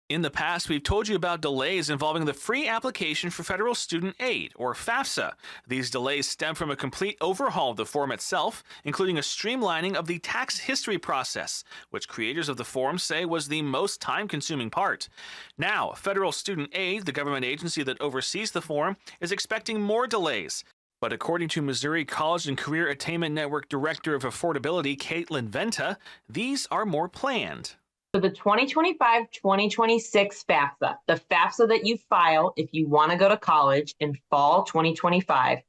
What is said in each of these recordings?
In the past, we've told you about delays involving the free application for federal student aid, or FAFSA. These delays stem from a complete overhaul of the form itself, including a streamlining of the tax history process, which creators of the form say was the most time-consuming part. Now, federal student aid, the government agency that oversees the form, is expecting more delays. But according to Missouri College and Career Attainment Network Director of Affordability, Caitlin Venta, these are more planned. So the 2025-2026 FAFSA, the FAFSA that you file if you want to go to college in fall 2025,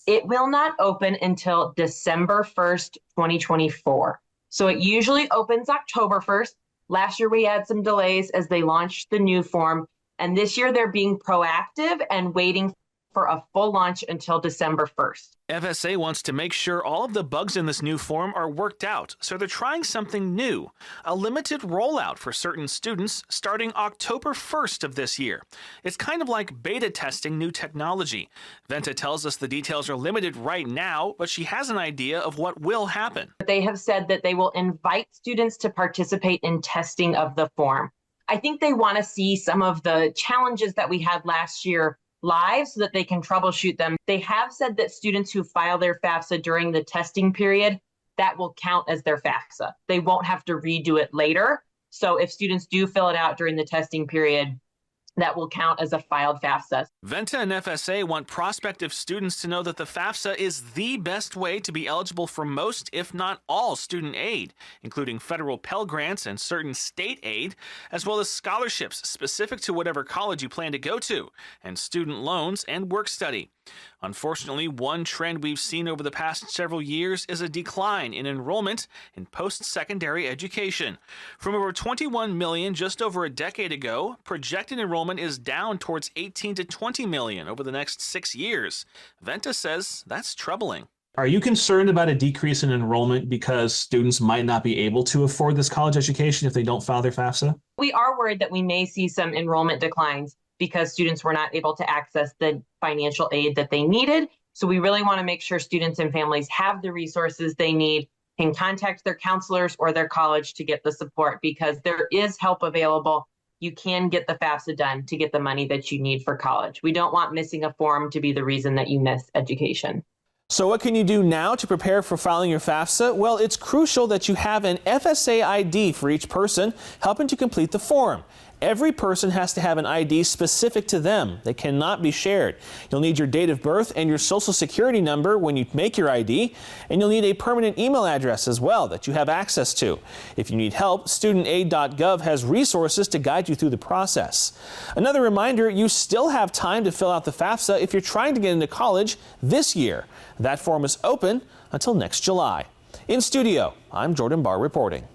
it will not open until December 1st, 2024. So it usually opens October 1st. Last year we had some delays as they launched the new form, and this year they're being proactive and waiting for a full launch until December 1st. FSA wants to make sure all of the bugs in this new form are worked out, so they're trying something new, a limited rollout for certain students starting October 1st of this year. It's kind of like beta testing new technology. Venta tells us the details are limited right now, but she has an idea of what will happen. They have said that they will invite students to participate in testing of the form. I think they want to see some of the challenges that we had last year live so that they can troubleshoot them. They have said that students who file their FAFSA during the testing period, that will count as their FAFSA. They won't have to redo it later. So if students do fill it out during the testing period, that will count as a filed FAFSA. Venta and FSA want prospective students to know that the FAFSA is the best way to be eligible for most, if not all, student aid, including federal Pell Grants and certain state aid, as well as scholarships specific to whatever college you plan to go to, and student loans and work study. Unfortunately, one trend we've seen over the past several years is a decline in enrollment in post-secondary education. From over 21 million just over a decade ago, projected enrollment is down towards 18 to 20 million over the next 6 years. Venta says that's troubling. Are you concerned about a decrease in enrollment because students might not be able to afford this college education if they don't file their FAFSA? We are worried that we may see some enrollment declines because students were not able to access the financial aid that they needed. So we really want to make sure students and families have the resources they need, can contact their counselors or their college to get the support, because there is help available. You can get the FAFSA done to get the money that you need for college. We don't want missing a form to be the reason that you miss education. So what can you do now to prepare for filing your FAFSA? Well, it's crucial that you have an FSA ID for each person helping to complete the form. Every person has to have an ID specific to them. They cannot be shared. You'll need your date of birth and your social security number when you make your ID, and you'll need a permanent email address as well that you have access to. If you need help, studentaid.gov has resources to guide you through the process. Another reminder, you still have time to fill out the FAFSA if you're trying to get into college this year. That form is open until next July. In studio, I'm Jordan Barr reporting.